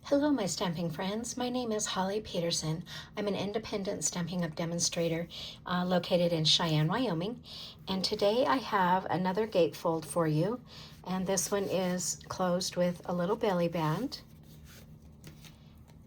Hello, my stamping friends. My name is Holly Peterson. I'm an independent Stampin' Up! Demonstrator located in Cheyenne, Wyoming. And today I have another gatefold for you. And this one is closed with a little belly band.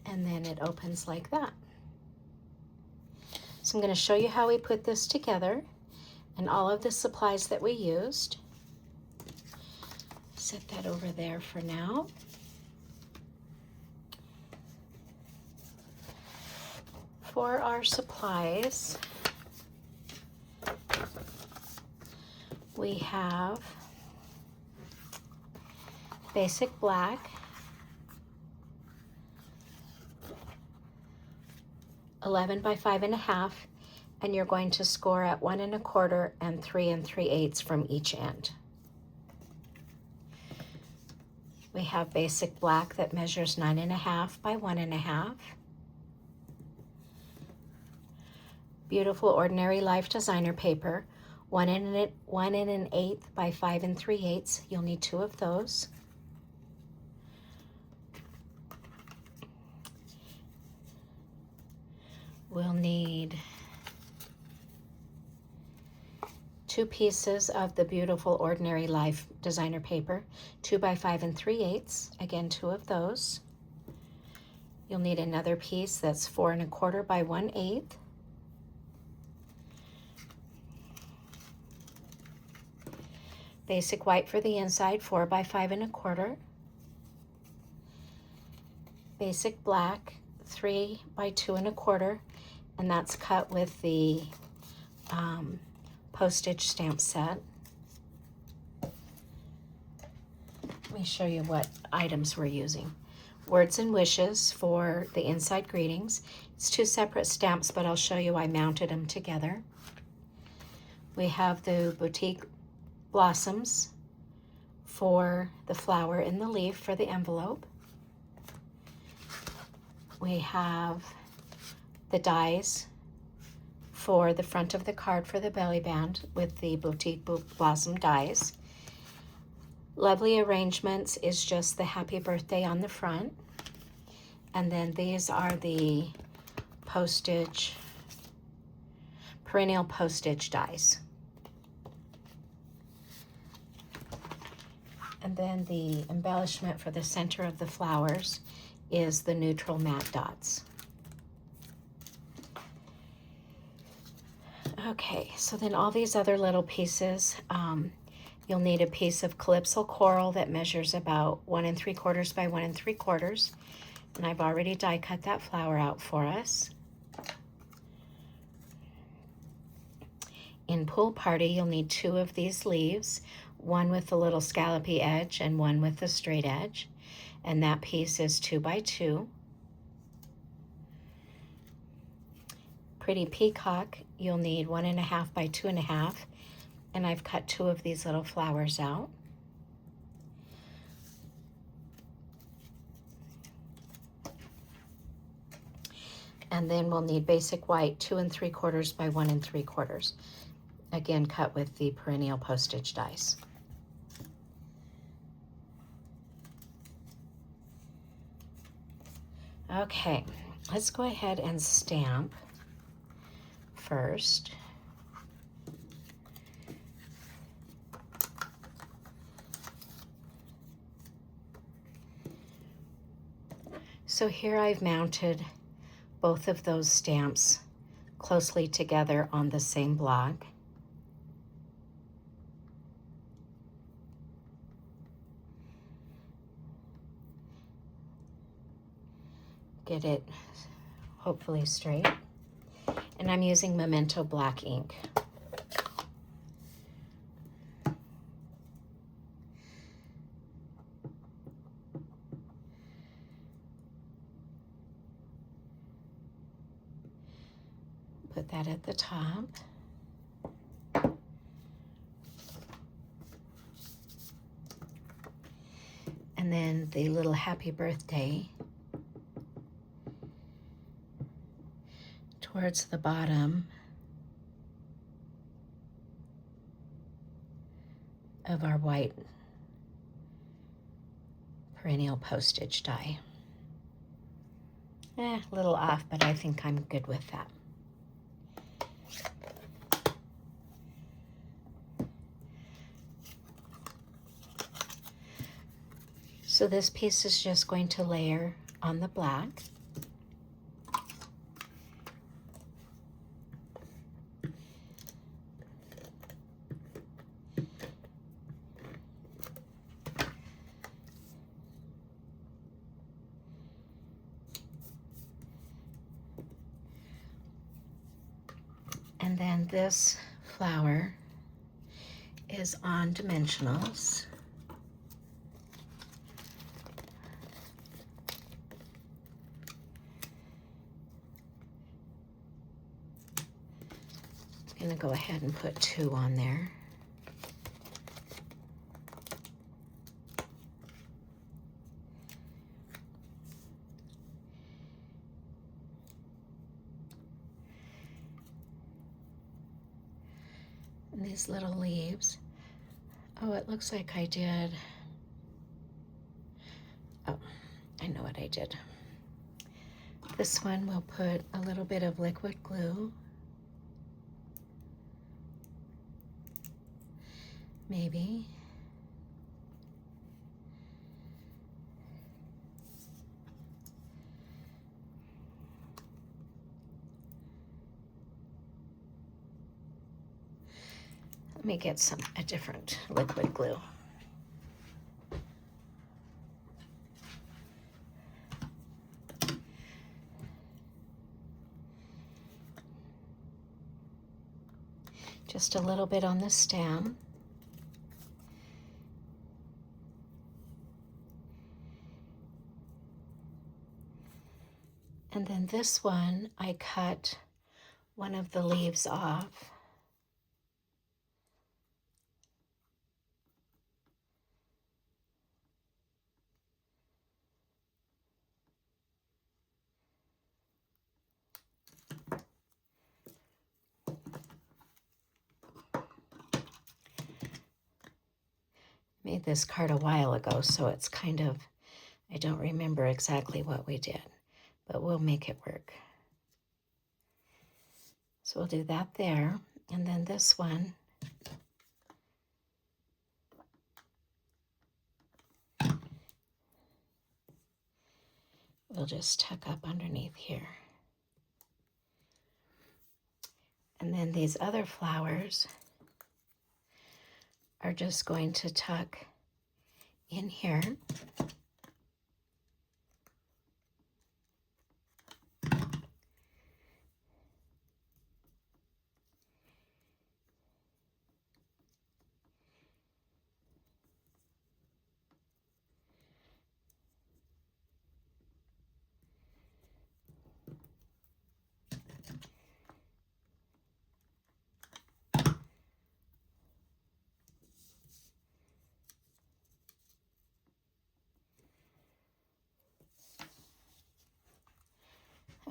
And then it opens like that. So I'm going to show you how we put this together and all of the supplies that we used. Set that over there for now. For our supplies, we have basic black, 11 by 5.5, and you're going to score at 1 1/4 and 3 3/8 from each end. We have basic black that measures 9.5 by 1.5. Beautiful Ordinary Life designer paper, 1 1/8 by 5 3/8. You'll need 2 of those. We'll need 2 pieces of the Beautiful Ordinary Life designer paper, 2 by 5 3/8. Again, 2 of those. You'll need another piece that's 4 1/4 by 1/8. Basic white for the inside, 4 by 5 1/4. Basic black, 3 by 2 1/4, and that's cut with the postage stamp set. Let me show you what items we're using. Words and Wishes for the inside greetings. It's 2 separate stamps, but I'll show you I mounted them together. We have the Boutique Blossoms for the flower in the leaf for the envelope. We have the dies for the front of the card for the belly band with the Boutique Blossom dies. Lovely Arrangements is just the happy birthday on the front. And then these are the postage, perennial postage dies. And then the embellishment for the center of the flowers is the neutral matte dots. Okay, so then all these other little pieces, you'll need a piece of Calypso coral that measures about 1 3/4 by 1 3/4. And I've already die cut that flower out for us. In Pool Party, you'll need 2 of these leaves, one with a little scallopy edge and one with a straight edge. And that piece is 2 by 2. Pretty Peacock, you'll need 1 1/2 by 2 1/2. And I've cut 2 of these little flowers out. And then we'll need basic white, 2 3/4 by 1 3/4. Again, cut with the perennial postage dies. Okay, let's go ahead and stamp first. So here I've mounted both of those stamps closely together on the same block. Get it hopefully straight. And I'm using Memento black ink. Put that at the top. And then the little happy birthday towards the bottom of our white perennial postage die. A little off, but I think I'm good with that. So this piece is just going to layer on the black. And then this flower is on dimensionals. I'm going to go ahead and put 2 on there. And these little leaves. Oh, it looks like I did. Oh, I know what I did. This one we'll put a little bit of liquid glue. Maybe. Let me get a different liquid glue. Just a little bit on the stem. And then this one, I cut one of the leaves off. Made this card a while ago, so it's kind of, I don't remember exactly what we did, but we'll make it work. So we'll do that there, and then this one, we'll just tuck up underneath here. And then these other flowers are just going to tuck in here.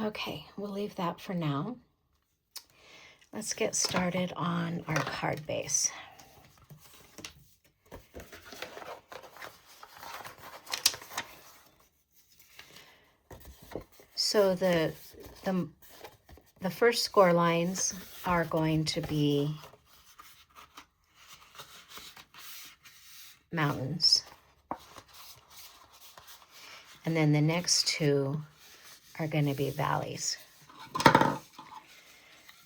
Okay, we'll leave that for now. Let's get started on our card base. So the first score lines are going to be mountains. And then the next 2 are going to be valleys.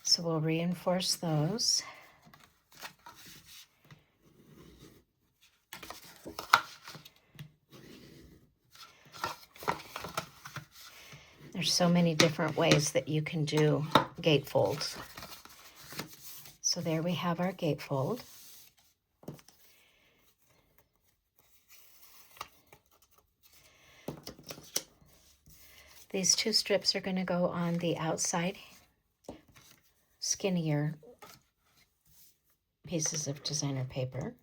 So we'll reinforce those. There's so many different ways that you can do gatefolds. So there we have our gatefold. These 2 strips are going to go on the outside skinnier pieces of designer paper.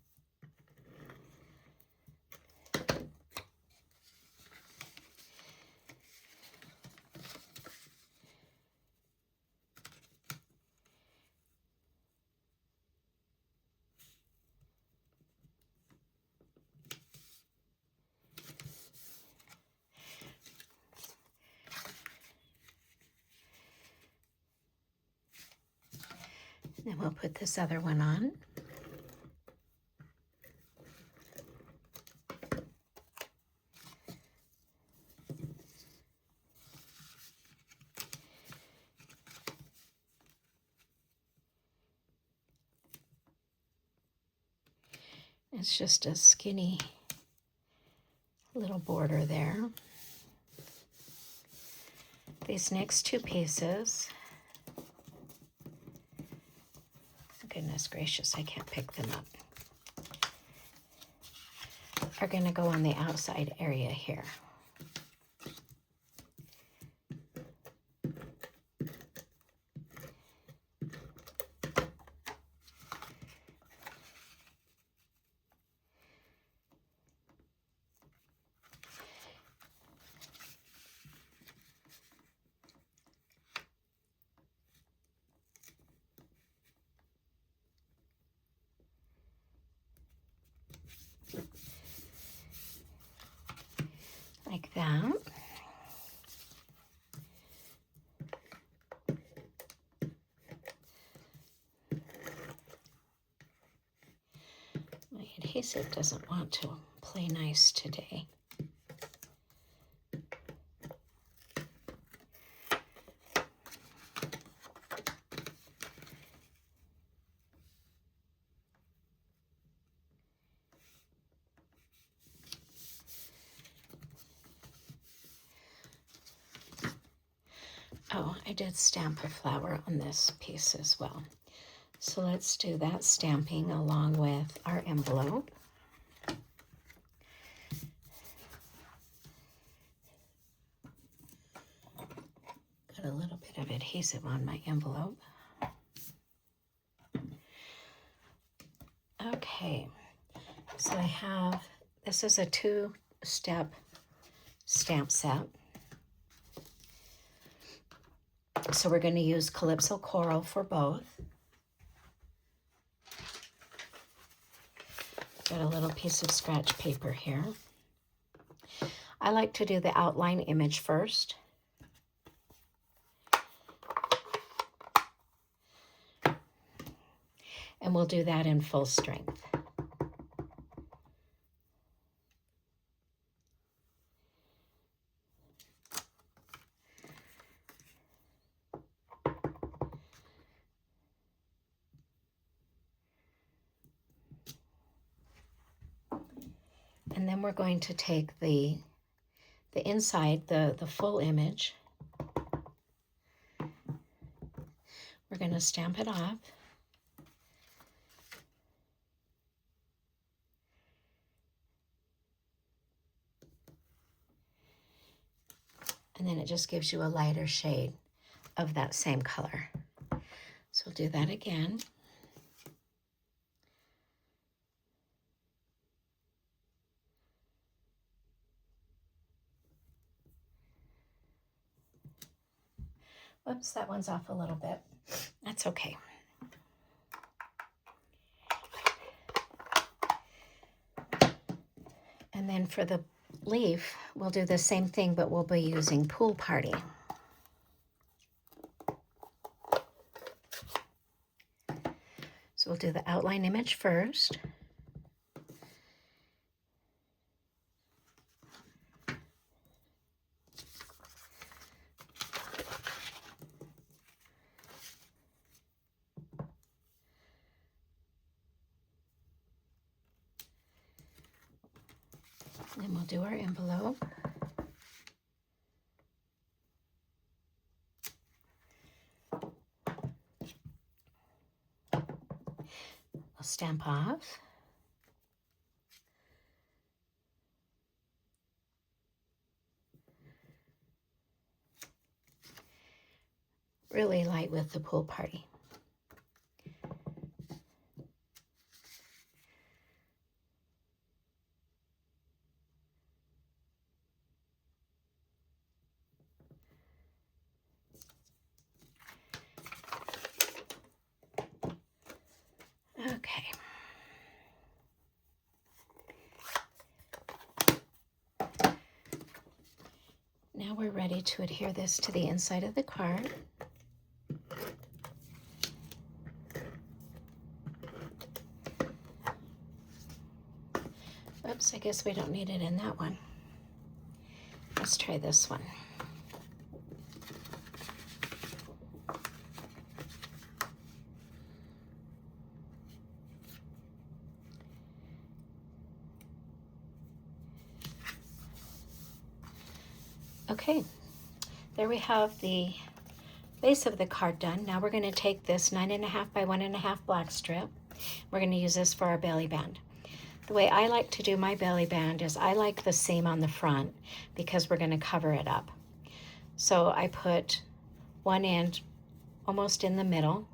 Then we'll put this other one on. It's just a skinny little border there. These next two pieces, goodness gracious, I can't pick them up, are going to go on the outside area here. Like that. My adhesive doesn't want to play nice today. Oh, I did stamp a flower on this piece as well. So let's do that stamping along with our envelope. Got a little bit of adhesive on my envelope. Okay, so I have, this is a 2-step stamp set. So we're going to use Calypso Coral for both. Got a little piece of scratch paper here. I like to do the outline image first. And we'll do that in full strength. And then we're going to take the inside, the full image. We're going to stamp it off. And then it just gives you a lighter shade of that same color. So we'll do that again. Whoops, that one's off a little bit. That's okay. And then for the leaf, we'll do the same thing, but we'll be using Pool Party. So we'll do the outline image first. Then we'll do our envelope. We'll stamp off. Really light with the Pool Party. Okay. Now we're ready to adhere this to the inside of the card. guess we don't need it in that one. Let's try this one. Okay, there we have the base of the card done. Now we're going to take this 9.5 by 1.5 black strip. We're going to use this for our belly band. The way I like to do my belly band is I like the seam on the front because we're going to cover it up. So I put one end almost in the middle,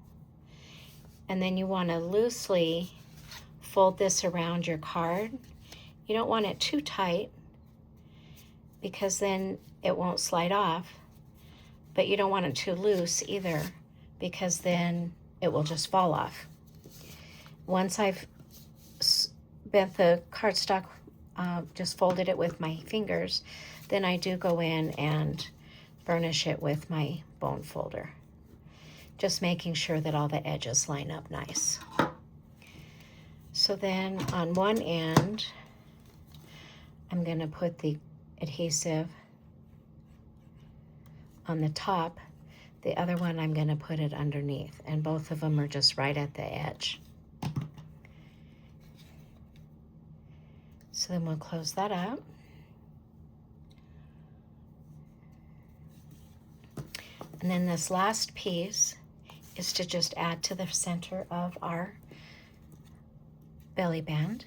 and then you want to loosely fold this around your card. You don't want it too tight because then it won't slide off, but you don't want it too loose either because then it will just fall off. Once I've bent the cardstock, just folded it with my fingers, then I do go in and burnish it with my bone folder, just making sure that all the edges line up nice. So then on one end, I'm going to put the adhesive on the top. The other one I'm going to put it underneath, and both of them are just right at the edge. So then we'll close that up. And then this last piece is to just add to the center of our belly band.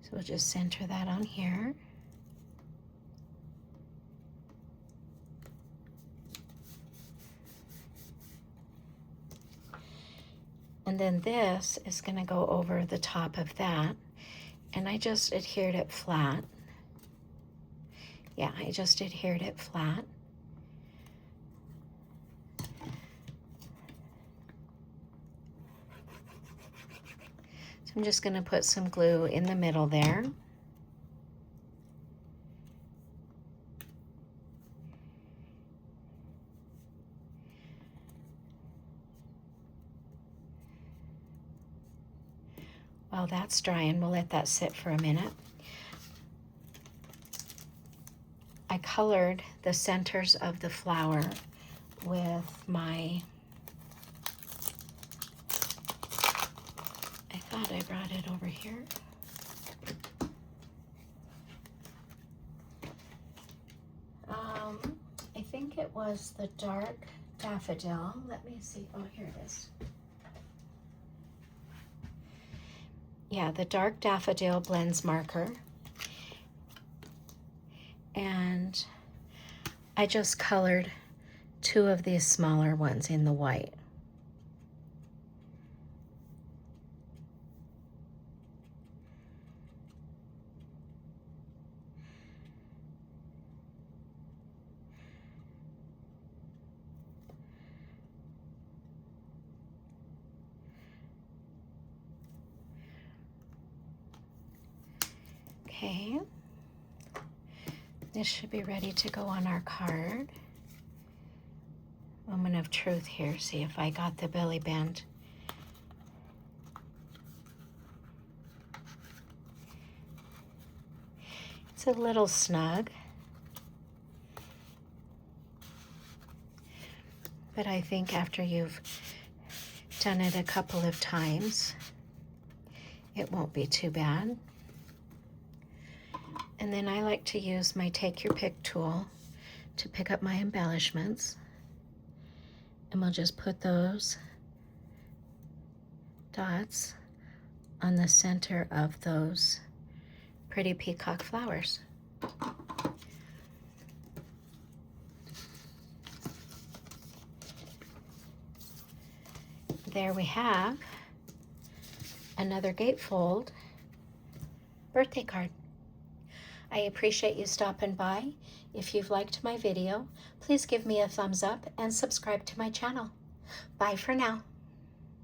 So we'll just center that on here. And then this is going to go over the top of that. And I just adhered it flat. Yeah, I just adhered it flat. So I'm just going to put some glue in the middle there. While that's drying, we'll let that sit for a minute. I colored the centers of the flower with my, I thought I brought it over here. I think it was the dark daffodil. Let me see. Oh, here it is. Yeah, the dark daffodil blends marker. And I just colored two of these smaller ones in the white. Okay, this should be ready to go on our card. Moment of truth here, see if I got the belly band. It's a little snug, but I think after you've done it a couple of times, it won't be too bad. And then I like to use my Take Your Pick tool to pick up my embellishments. And we'll just put those dots on the center of those pretty peacock flowers. There we have another Gatefold birthday card. I appreciate you stopping by. If you've liked my video, please give me a thumbs up and subscribe to my channel. Bye for now.